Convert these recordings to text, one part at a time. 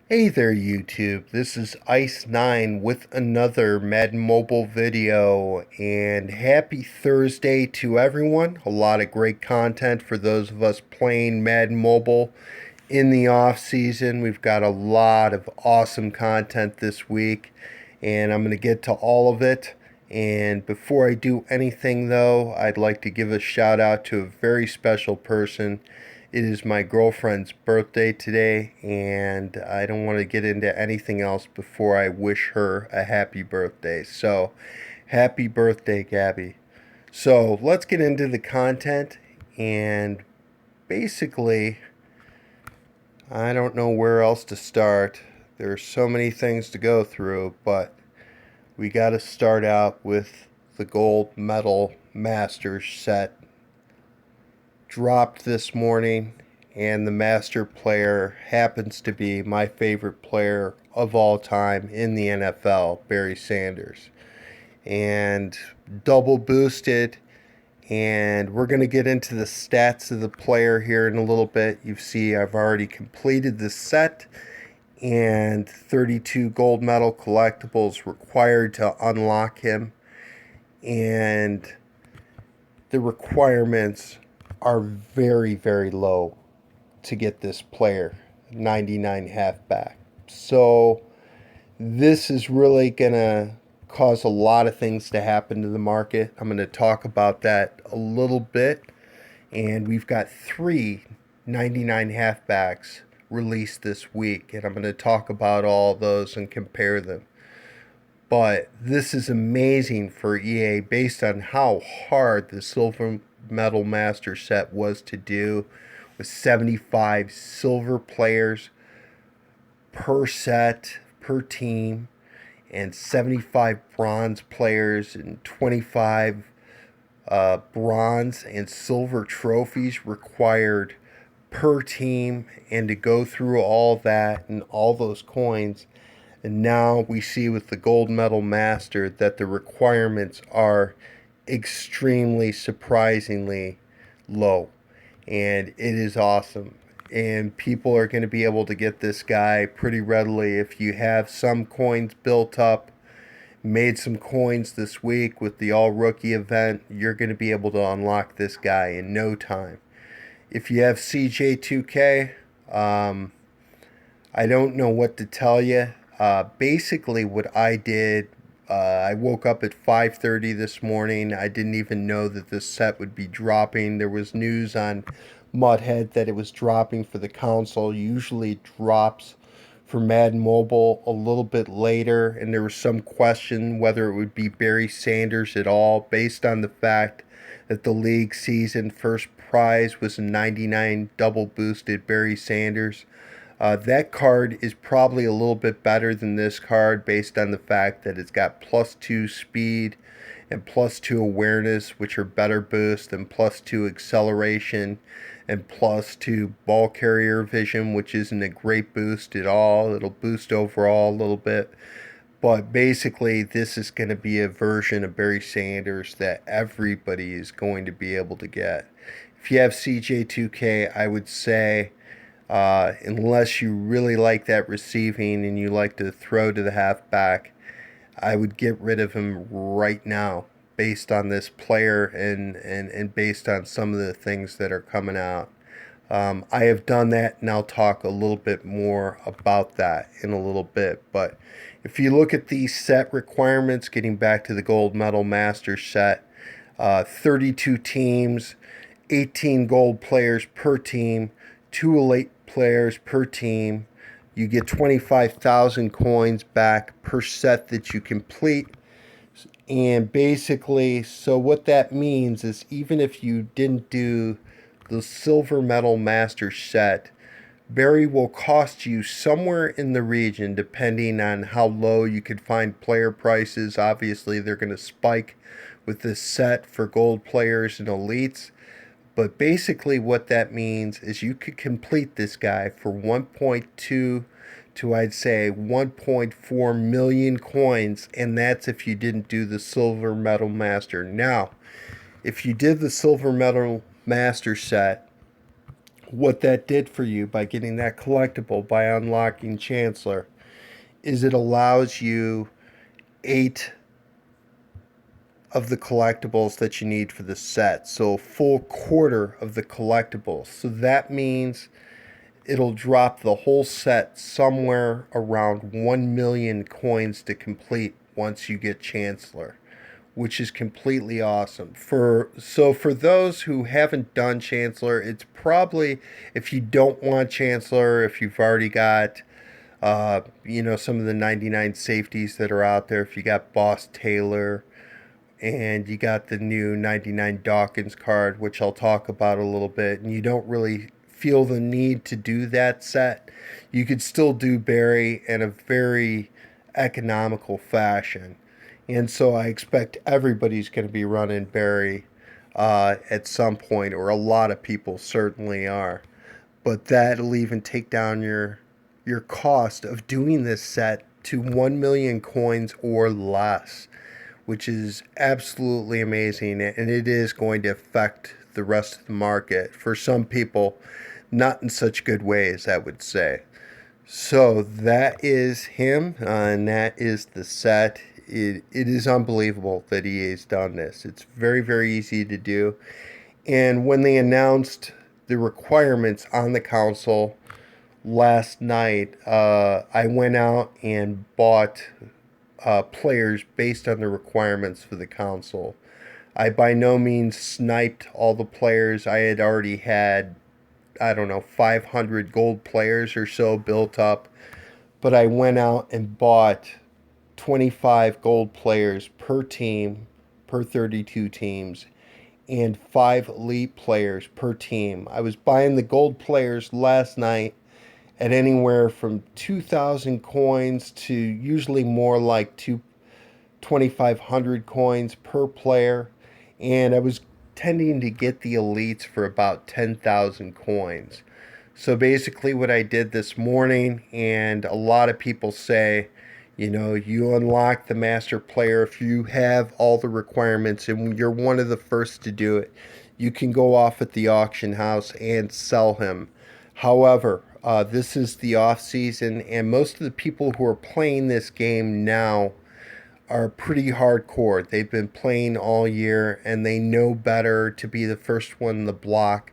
Hey there YouTube, this is Ice9 with another Madden Mobile video, and happy Thursday to everyone. A lot of great content for those of us playing Madden Mobile in the off season. We've got a lot of awesome content this week, and I'm going to get to all of it. And before I do anything though, I'd like to give a shout out to a very special person. It is my girlfriend's birthday today, and I don't want to get into anything else before I wish her a happy birthday. So, happy birthday, Gabby. So, let's get into the content. And basically, I don't know where else to start. There's so many things to go through, but we got to start out with the gold medal Masters set dropped this morning, and the master player happens to be my favorite player of all time in the NFL, Barry Sanders. And double boosted, and we're going to get into the stats of the player here in a little bit. You see, I've already completed the set, and 32 gold medal collectibles required to unlock him. And the requirements are very, very low to get this player, 99 halfback. So this is really going to cause a lot of things to happen to the market. I'm going to talk about that a little bit. And we've got three 99 halfbacks released this week, and I'm going to talk about all those and compare them. But this is amazing for EA based on how hard the Silver Medal Master set was to do, with 75 silver players per set, per team, and 75 bronze players and 25 bronze and silver trophies required per team, and to go through all that and all those coins. And now we see with the gold medal master that the requirements are extremely surprisingly low, and it is awesome. And people are going to be able to get this guy pretty readily if you have some coins built up. Made some coins this week with the all rookie event, you're going to be able to unlock this guy in no time. If you have CJ2K, I don't know what to tell you. Basically, what I did, I woke up at 5:30 this morning. I didn't even know that this set would be dropping. There was news on Mudhead that it was dropping for the console. Usually it drops for Madden Mobile a little bit later, and there was some question whether it would be Barry Sanders at all, based on the fact that the league season first prize was a 99 double boosted Barry Sanders. That card is probably a little bit better than this card based on the fact that it's got +2 speed and +2 awareness, which are better boosts, and +2 acceleration and +2 ball carrier vision, which isn't a great boost at all. It'll boost overall a little bit. But basically, this is going to be a version of Barry Sanders that everybody is going to be able to get. If you have CJ2K, I would say, unless you really like that receiving and you like to throw to the halfback, I would get rid of him right now based on this player and based on some of the things that are coming out. I have done that, and I'll talk a little bit more about that in a little bit. But if you look at these set requirements, getting back to the Gold Medal Master set, 32 teams, 18 gold players per team, 2 elite players per team. You get 25,000 coins back per set that you complete. And basically, so what that means is even if you didn't do the Silver Medal Master set, Barry will cost you somewhere in the region, depending on how low you could find player prices. Obviously, they're going to spike with this set for gold players and elites. But basically, what that means is you could complete this guy for 1.2 to, I'd say, 1.4 million coins, and that's if you didn't do the Silver Medal Master. Now, if you did the Silver Medal Master set what that did for you by getting that collectible, by unlocking Chancellor, is it allows you 8 of the collectibles that you need for the set. So a full quarter of the collectibles. So that means it'll drop the whole set somewhere around 1 million coins to complete once you get Chancellor, which is completely awesome. For those who haven't done Chancellor, it's probably, if you don't want Chancellor, if you've already got some of the 99 safeties that are out there, if you got Boss Taylor and you got the new 99 Dawkins card, which I'll talk about a little bit, and you don't really feel the need to do that set, you could still do Barry in a very economical fashion. And so I expect everybody's going to be running Barry at some point, or a lot of people certainly are. But that'll even take down your cost of doing this set to 1 million coins or less, which is absolutely amazing, and it is going to affect the rest of the market. For some people, not in such good ways, I would say. So that is him, and that is the set. It is unbelievable that EA's done this. It's very, very easy to do. And when they announced the requirements on the console last night, I went out and bought players based on the requirements for the console. I by no means sniped all the players. I had already had, I don't know, 500 gold players or so built up. But I went out and bought 25 gold players per team, per 32 teams, and 5 elite players per team. I was buying the gold players last night at anywhere from 2,000 coins to usually more like 2,500 coins per player. And I was tending to get the elites for about 10,000 coins. So basically what I did this morning, and a lot of people say, you unlock the master player if you have all the requirements and you're one of the first to do it. You can go off at the auction house and sell him. However, this is the off season, and most of the people who are playing this game now are pretty hardcore. They've been playing all year, and they know better to be the first one in the block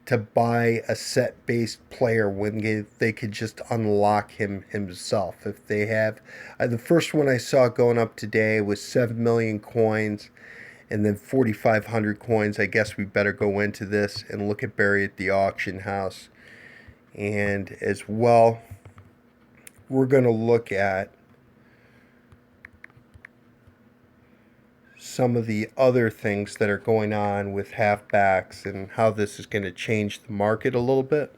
to buy a set-based player when they could just unlock him himself. If they have, the first one I saw going up today was 7 million coins, and then 4,500 coins. I guess we better go into this and look at Barry at the auction house. And as well, we're going to look at some of the other things that are going on with halfbacks and how this is going to change the market a little bit.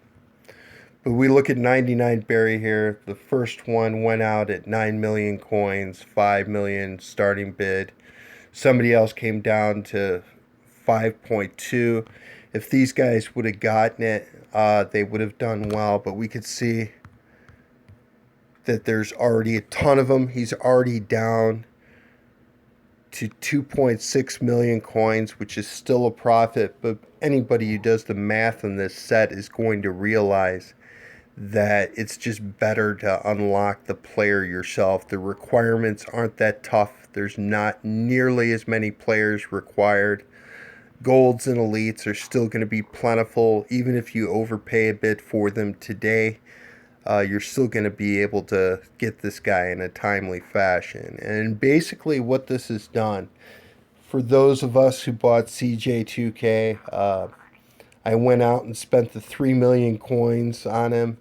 But we look at 99 Barry here. The first one went out at 9 million coins, 5 million starting bid. Somebody else came down to 5.2. If these guys would have gotten it, they would have done well. But we could see that there's already a ton of them. He's already down to 2.6 million coins, which is still a profit. But anybody who does the math on this set is going to realize that it's just better to unlock the player yourself. The requirements aren't that tough. There's not nearly as many players required. Golds and elites are still going to be plentiful. Even if you overpay a bit for them today, you're still going to be able to get this guy in a timely fashion. And basically what this has done, for those of us who bought CJ2K, I went out and spent the 3 million coins on him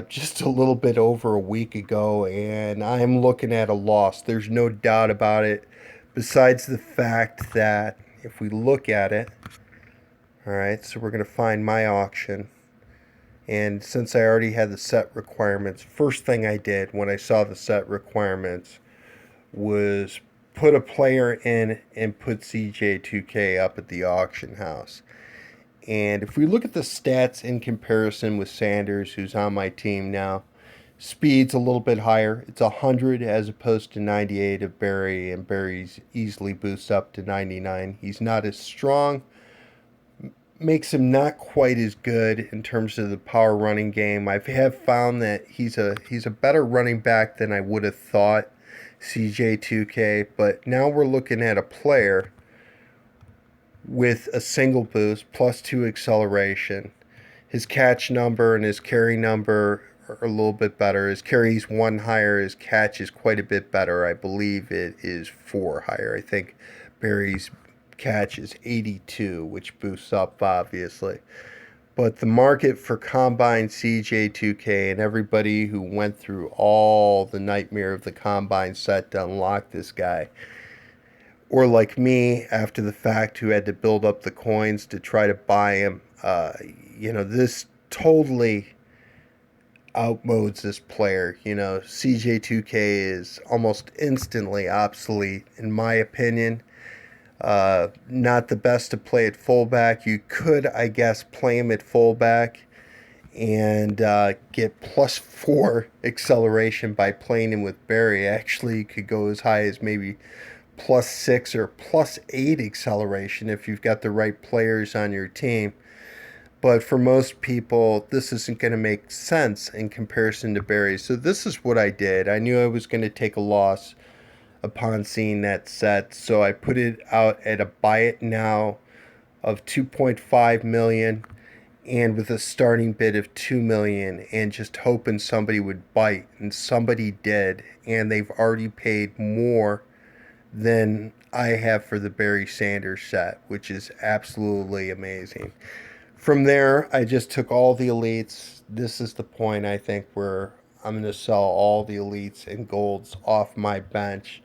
just a little bit over a week ago, and I'm looking at a loss. There's no doubt about it, besides the fact that if we look at it, all right, so we're going to find my auction. And since I already had the set requirements, first thing I did when I saw the set requirements was put a player in and put CJ2K up at the auction house. And if we look at the stats in comparison with Sanders, who's on my team now, speed's a little bit higher. It's 100 as opposed to 98 of Barry, and Barry's easily boosts up to 99. He's not as strong, makes him not quite as good in terms of the power running game. I have found that he's a better running back than I would have thought, CJ2K, but now we're looking at a player with a single boost plus 2 acceleration. His catch number and his carry number are a little bit better. His carry's 1 higher. His catch is quite a bit better. I believe it is 4 higher. I think Barry's catch is 82, which boosts up, obviously. But the market for Combine CJ2K and everybody who went through all the nightmare of the Combine set to unlock this guy, or like me after the fact who had to build up the coins to try to buy him, this totally outmodes this player. CJ2K is almost instantly obsolete, in my opinion. Not the best to play at fullback. You could, I guess, play him at fullback and get +4 acceleration by playing him with Barry. Actually, you could go as high as maybe +6 or +8 acceleration if you've got the right players on your team. But for most people, this isn't going to make sense in comparison to Barry. So this is what I did. I knew I was going to take a loss upon seeing that set, so I put it out at a buy it now of 2.5 million and with a starting bid of 2 million, and just hoping somebody would bite, and somebody did, and they've already paid more than I have for the Barry Sanders set, which is absolutely amazing. From there, I just took all the elites. This is the point, I think, where I'm going to sell all the elites and golds off my bench.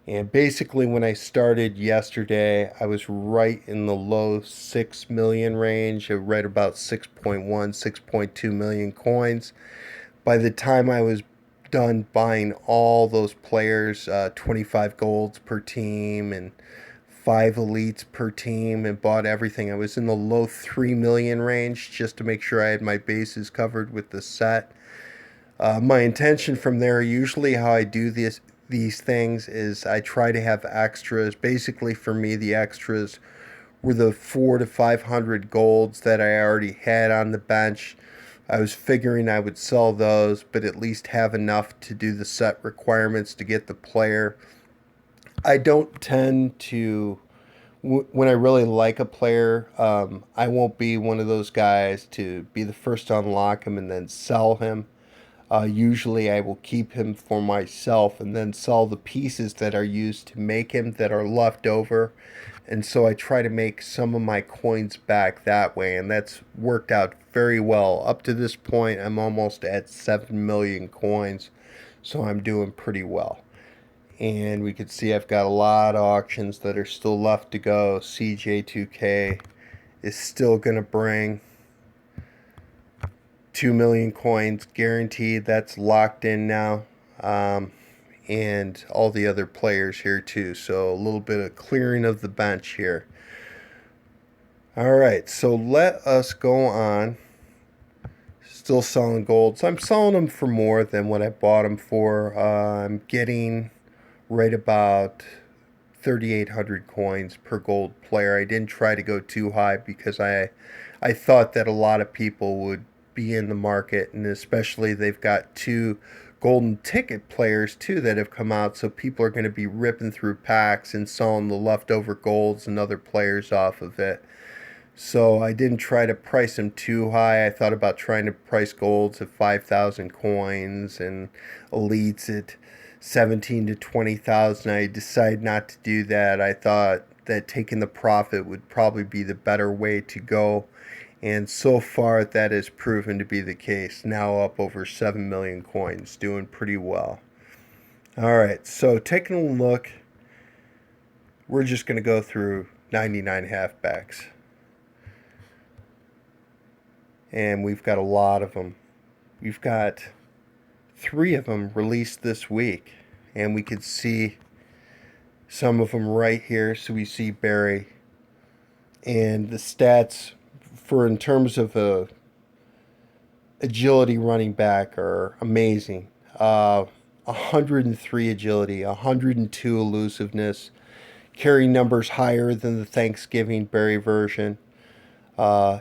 And basically, when I started yesterday, I was right in the low 6 million range. I read about 6.1, 6.2 million coins. By the time I was done buying all those players, 25 golds per team and 5 elites per team, and bought everything, I was in the low 3 million range just to make sure I had my bases covered with the set. My intention from there, usually how I do these things, is I try to have extras. Basically, for me, the extras were the 400 to 500 golds that I already had on the bench. I was figuring I would sell those, but at least have enough to do the set requirements to get the player. I don't tend to, when I really like a player, I won't be one of those guys to be the first to unlock him and then sell him. Usually I will keep him for myself and then sell the pieces that are used to make him that are left over. And so I try to make some of my coins back that way, and that's worked out very well. Up to this point, I'm almost at 7 million coins, so I'm doing pretty well. And we can see I've got a lot of auctions that are still left to go. CJ2K is still going to bring 2 million coins guaranteed. That's locked in now. And all the other players here too. So a little bit of clearing of the bench here. All right, so let us go on. Still selling gold. So I'm selling them for more than what I bought them for. I'm getting right about 3,800 coins per gold player. I didn't try to go too high because I thought that a lot of people would be in the market, and especially they've got 2 golden ticket players too that have come out, so people are going to be ripping through packs and selling the leftover golds and other players off of it. So I didn't try to price them too high. I thought about trying to price golds at 5,000 coins and elites at 17 to 20,000. I decided not to do that. I thought that taking the profit would probably be the better way to go. And so far, that has proven to be the case. Now up over 7 million coins, doing pretty well. All right, so taking a look, we're just going to go through 99 halfbacks. And we've got a lot of them. We've got 3 of them released this week. And we could see some of them right here. So we see Barry. And the stats for in terms of a agility running back are amazing. 103 agility, 102 elusiveness, carry numbers higher than the Thanksgiving Barry version.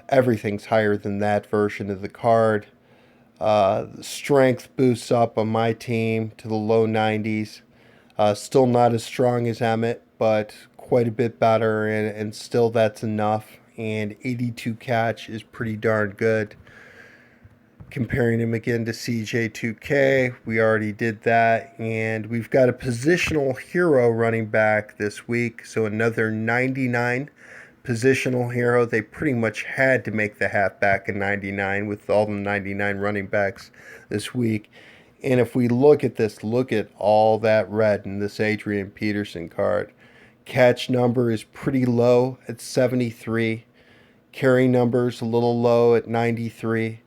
Everything's higher than that version of the card. The strength boosts up on my team to the low 90s. Still not as strong as Emmett, but quite a bit better, and still that's enough. And 82 catch is pretty darn good. Comparing him again to CJ2K, we already did that. And we've got a positional hero running back this week, so another 99 positional hero. They pretty much had to make the halfback a 99 with all the 99 running backs this week. And if we look at this, look at all that red in this Adrian Peterson card. Catch number is pretty low at 73. Carry number's a little low at 93.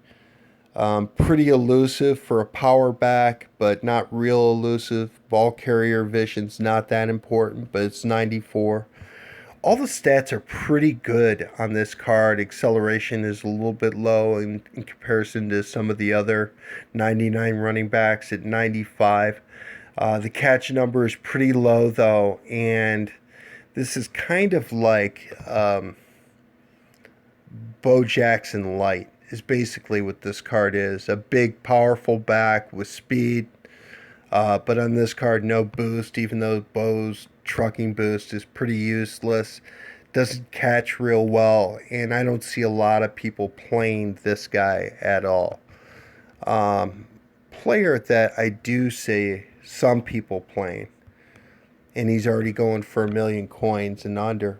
Pretty elusive for a power back, but not real elusive. Ball carrier vision's not that important, but it's 94. All the stats are pretty good on this card. Acceleration is a little bit low in comparison to some of the other 99 running backs at 95. The catch number is pretty low, though, and this is kind of like Bo Jackson Light is basically what this card is. A big, powerful back with speed. But on this card, no boost, even though Bo's trucking boost is pretty useless. Doesn't catch real well, and I don't see a lot of people playing this guy at all. Player that I do see some people playing, and he's already going for 1,000,000 coins and under,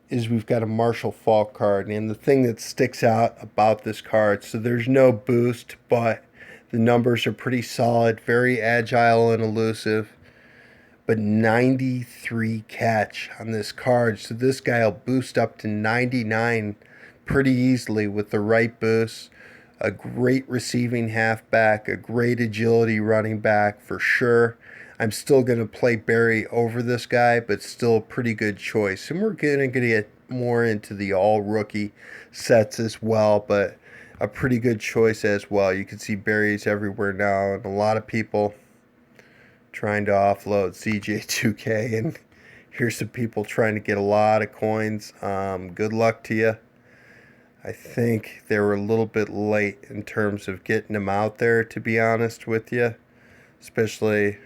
is we've got a Marshall Faulk card. And the thing that sticks out about this card, so there's no boost, but the numbers are pretty solid, very agile and elusive, but 93 catch on this card. So this guy will boost up to 99 pretty easily with the right boost. A great receiving halfback, a great agility running back for sure. I'm still going to play Barry over this guy, but still a pretty good choice. And we're going to get more into the all-rookie sets as well, but a pretty good choice as well. You can see Barry's everywhere now, and a lot of people trying to offload CJ2K, and here's some people trying to get a lot of coins. Good luck to you. I think they were a little bit late in terms of getting them out there, to be honest with you. Especially,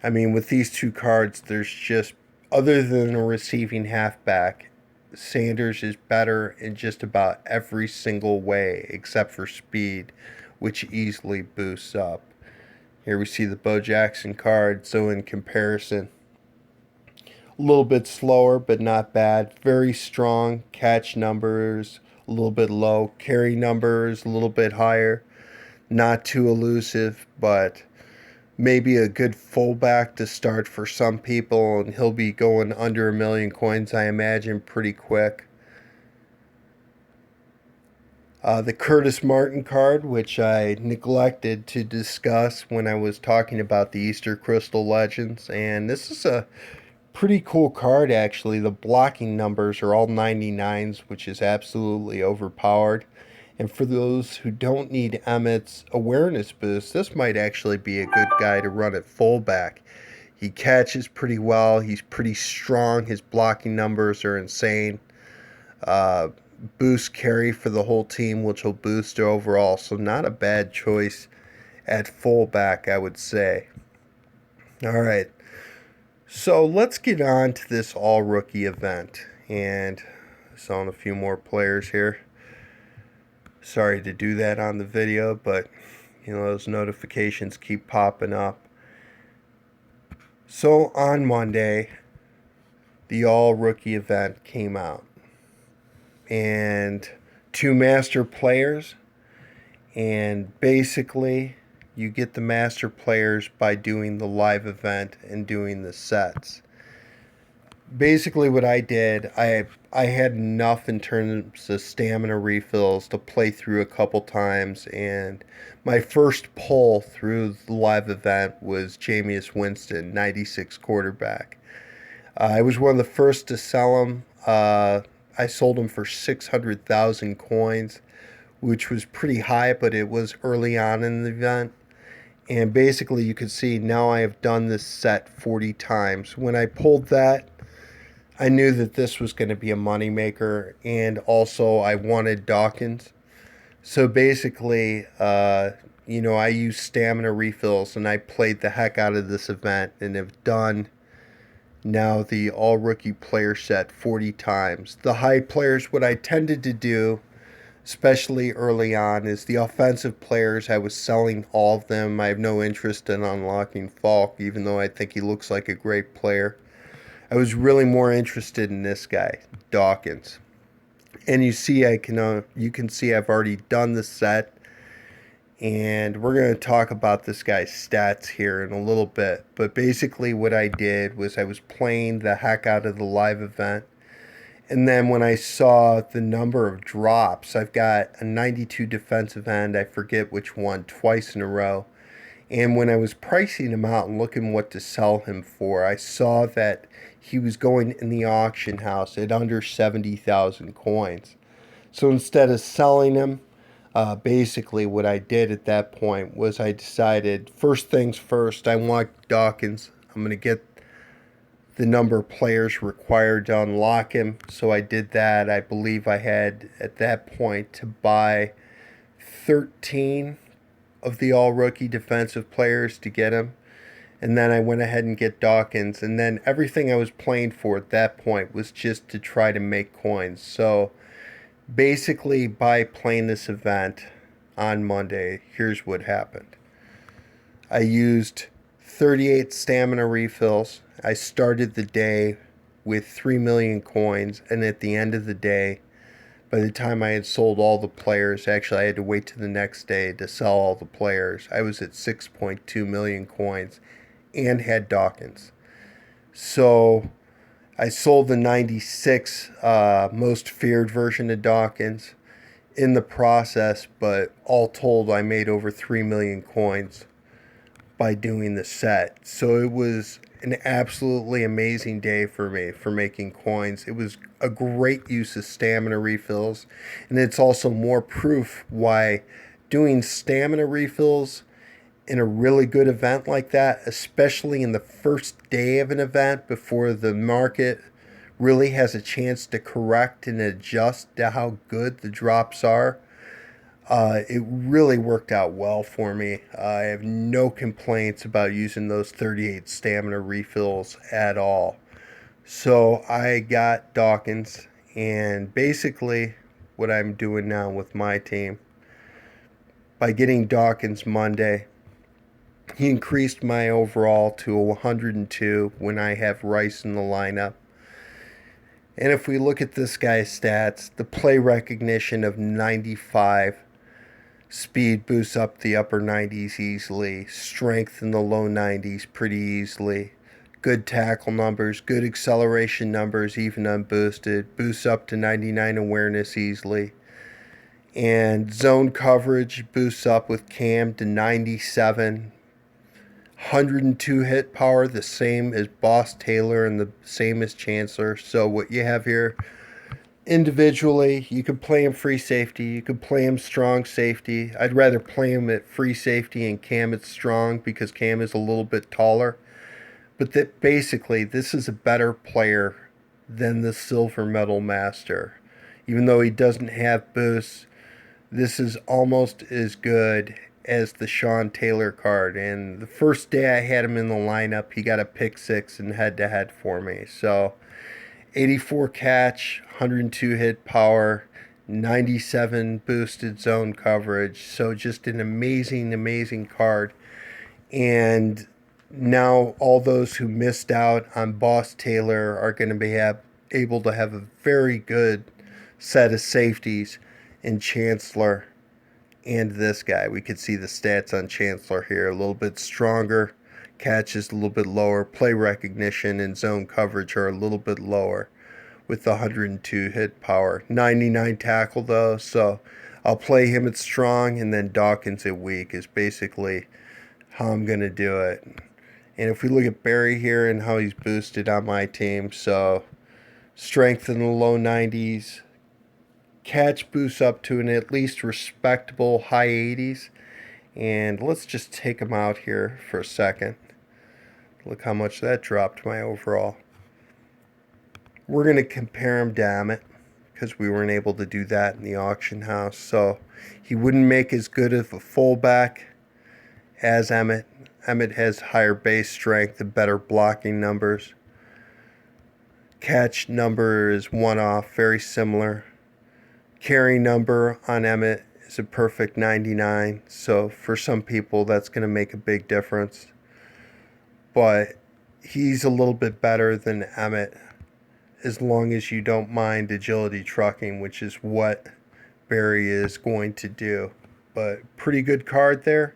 I mean, with these two cards, there's just, other than a receiving halfback, Sanders is better in just about every single way except for speed, which easily boosts up. Here we see the Bo Jackson card, so in comparison, a little bit slower, but not bad. Very strong. Catch numbers, a little bit low. Carry numbers, a little bit higher. Not too elusive, but maybe a good fullback to start for some people, and he'll be going under 1,000,000 coins, I imagine, pretty quick. The Curtis Martin card, which I neglected to discuss when I was talking about the Easter Crystal Legends, and this is a pretty cool card, actually. The blocking numbers are all 99s, which is absolutely overpowered. And for those who don't need Emmett's awareness boost, this might actually be a good guy to run at fullback. He catches pretty well. He's pretty strong. His blocking numbers are insane. Boost carry for the whole team, which will boost their overall. So not a bad choice at fullback, I would say. All right. So let's get on to this all-rookie event. And selling a few more players here. Sorry to do that on the video, but those notifications keep popping up. So on Monday, the all-rookie event came out. And 2 master players. And basically, you get the master players by doing the live event and doing the sets. Basically what I did, I had enough in terms of stamina refills to play through a couple times, and my first pull through the live event was Jameis Winston, 96 quarterback. I was one of the first to sell him. I sold him for 600,000 coins, which was pretty high, but it was early on in the event. And basically you could see now I have done this set 40 times. When I pulled that, I knew that this was going to be a moneymaker, and also I wanted Dawkins. So basically, I used stamina refills, and I played the heck out of this event, and have done now the all rookie player set 40 times. The high players, what I tended to do, especially early on, is the offensive players, I was selling all of them. I have no interest in unlocking Falk, even though I think he looks like a great player. I was really more interested in this guy, Dawkins. And you can see I've already done the set, and we're going to talk about this guy's stats here in a little bit. But basically, what I did was I was playing the heck out of the live event. And then when I saw the number of drops, I've got a 92 defensive end, I forget which one, twice in a row. And when I was pricing him out and looking what to sell him for, I saw that he was going in the auction house at under 70,000 coins. So instead of selling him, basically what I did at that point was I decided, first things first, I want Dawkins. I'm going to get the number of players required to unlock him. So I did that. I believe I had at that point to buy 13 of the all rookie defensive players to get him. And then I went ahead and get Dawkins. And then everything I was playing for at that point was just to try to make coins. So basically, by playing this event on Monday, here's what happened. I used 38 stamina refills. I started the day with 3 million coins, and at the end of the day, by the time I had sold all the players, actually I had to wait to the next day to sell all the players, I was at 6.2 million coins and had Dawkins. So I sold the 96 most feared version of Dawkins in the process, but all told, I made over 3 million coins by doing the set. So it was an absolutely amazing day for me for making coins. It was a great use of stamina refills, and it's also more proof why doing stamina refills in a really good event like that, especially in the first day of an event before the market really has a chance to correct and adjust to how good the drops are. It really worked out well for me. I have no complaints about using those 38 stamina refills at all. So I got Dawkins, and basically what I'm doing now with my team, by getting Dawkins Monday, he increased my overall to 102 when I have Rice in the lineup. And if we look at this guy's stats, the play recognition of 95, speed boosts up the upper 90s easily, strength in the low 90s pretty easily, good tackle numbers, good acceleration numbers even unboosted, boosts up to 99 awareness easily, and zone coverage boosts up with Cam to 97, 102 hit power, the same as Boss Taylor and the same as Chancellor. So what you have here, individually, you could play him free safety, you could play him strong safety. I'd rather play him at free safety and Cam at strong because Cam is a little bit taller. But that basically, this is a better player than the Silver Medal Master. Even though he doesn't have boosts, this is almost as good as the Sean Taylor card. And the first day I had him in the lineup, he got a pick six in head-to-head for me. So 84 catch, 102 hit power, 97 boosted zone coverage. So just an amazing, amazing card. And now all those who missed out on Boss Taylor are going to be able to have a very good set of safeties in Chancellor and this guy. We could see the stats on Chancellor here. A little bit stronger, catches a little bit lower, play recognition and zone coverage are a little bit lower with the 102 hit power. 99 tackle though, so I'll play him at strong, and then Dawkins at weak is basically how I'm going to do it. And if we look at Barry here and how he's boosted on my team, so strength in the low 90s, catch boosts up to an at least respectable high 80s. And let's just take him out here for a second. Look how much that dropped my overall. We're going to compare him to Emmett because we weren't able to do that in the auction house. So he wouldn't make as good of a fullback as Emmett. Emmett has higher base strength and better blocking numbers. Catch number is one off, very similar. Carry number on Emmett is a perfect 99. So for some people, that's going to make a big difference. But he's a little bit better than Emmett as long as you don't mind agility trucking, which is what Barry is going to do. But pretty good card there.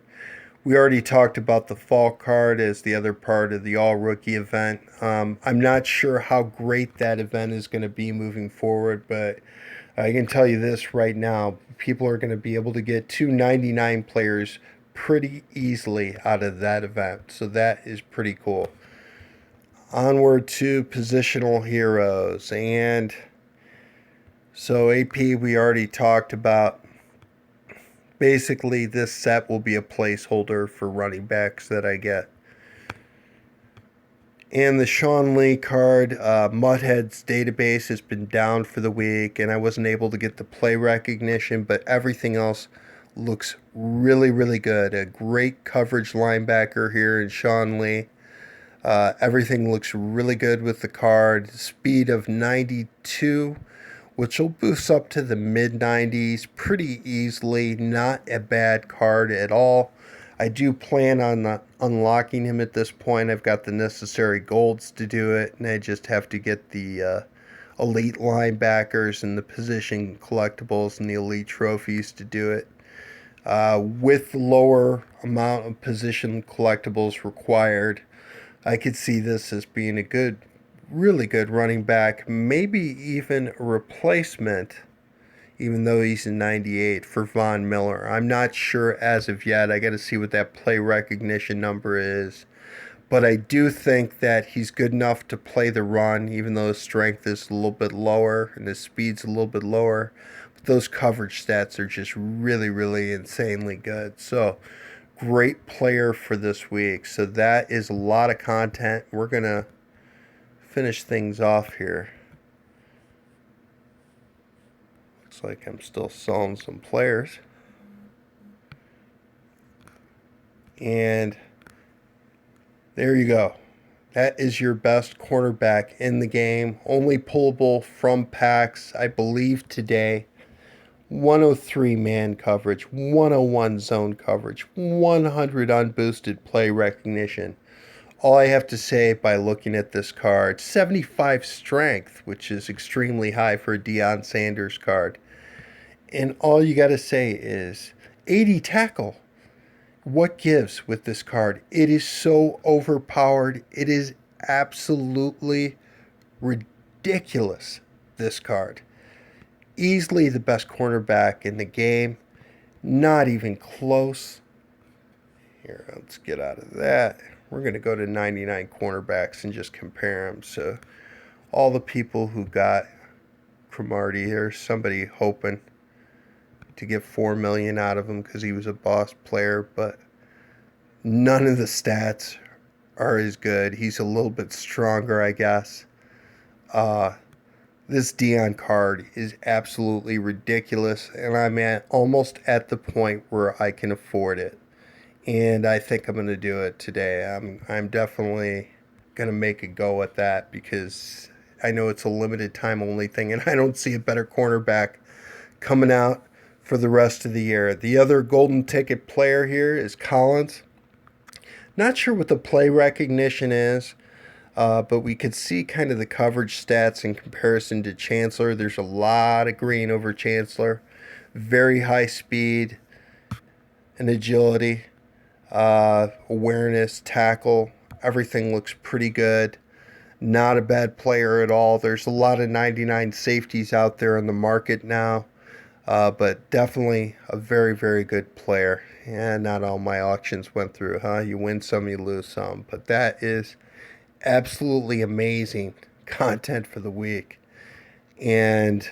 We already talked about the fall card as the other part of the all-rookie event. I'm not sure how great that event is going to be moving forward, but I can tell you this right now. People are going to be able to get 299 players pretty easily out of that event. So that is pretty cool. Onward to positional heroes. And so AP we already talked about. Basically, this set will be a placeholder for running backs that I get. And the Sean Lee card, Mudhead's database has been down for the week, and I wasn't able to get the play recognition, but everything else looks really, really good. A great coverage linebacker here in Sean Lee. Everything looks really good with the card. Speed of 92, which will boost up to the mid-90s pretty easily. Not a bad card at all. I do plan on unlocking him at this point. I've got the necessary golds to do it, and I just have to get the elite linebackers and the position collectibles and the elite trophies to do it. With lower amount of position collectibles required, I could see this as being a good, really good running back, maybe even a replacement, even though he's a 98 for Von Miller. I'm not sure as of yet. I got to see what that play recognition number is. But I do think that he's good enough to play the run, even though his strength is a little bit lower and his speed's a little bit lower. But those coverage stats are just really, really insanely good. So great player for this week. So that is a lot of content. We're going to finish things off here. Looks like I'm still selling some players. And there you go. That is your best cornerback in the game. Only pullable from packs, I believe, today. 103 man coverage, 101 zone coverage, 100 unboosted play recognition. All I have to say by looking at this card, 75 strength, which is extremely high for a Deion Sanders card. And all you got to say is 80 tackle. What gives with this card? It is so overpowered. It is absolutely ridiculous, this card. Easily the best cornerback in the game. Not even close. Here, let's get out of that. We're going to go to 99 cornerbacks and just compare them. So all the people who got Cromartie, there's somebody hoping to get $4 million out of him because he was a boss player, but none of the stats are as good. He's a little bit stronger, I guess. This Deion card is absolutely ridiculous, and I'm almost at the point where I can afford it. And I think I'm going to do it today. I'm definitely going to make a go at that because I know it's a limited time only thing, and I don't see a better cornerback coming out for the rest of the year. The other golden ticket player here is Collins. Not sure what the play recognition is, but we could see kind of the coverage stats in comparison to Chancellor. There's a lot of green over Chancellor. Very high speed and agility. Awareness, tackle, everything looks pretty good. Not a bad player at all. There's a lot of 99 safeties out there in the market now, but definitely a very, very good player. And not all my auctions went through, huh? You win some, you lose some. But that is absolutely amazing content for the week. And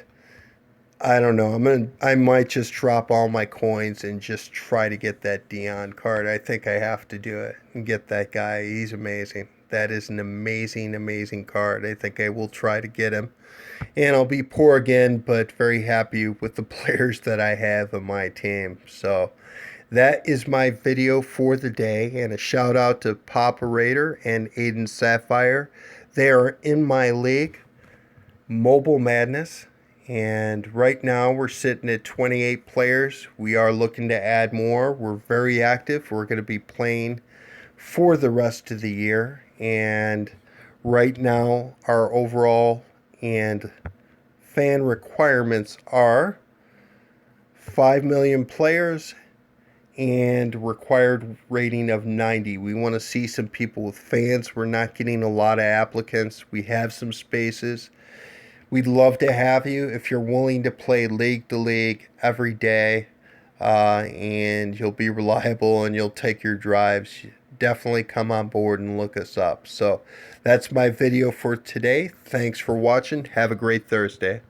I don't know. I might just drop all my coins and just try to get that Deion card. I think I have to do it and get that guy. He's amazing. That is an amazing, amazing card. I think I will try to get him. And I'll be poor again, but very happy with the players that I have on my team. So that is my video for the day. And a shout out to Papa Raider and Aiden Sapphire. They are in my league, Mobile Madness. And right now we're sitting at 28 players. We are looking to add more. We're very active. We're going to be playing for the rest of the year. And right now, our overall and fan requirements are 5 million players and required rating of 90. We want to see some people with fans. We're not getting a lot of applicants. We have some spaces. We'd love to have you if you're willing to play league to league every day, and you'll be reliable and you'll take your drives. Definitely come on board and look us up. So that's my video for today. Thanks for watching. Have a great Thursday.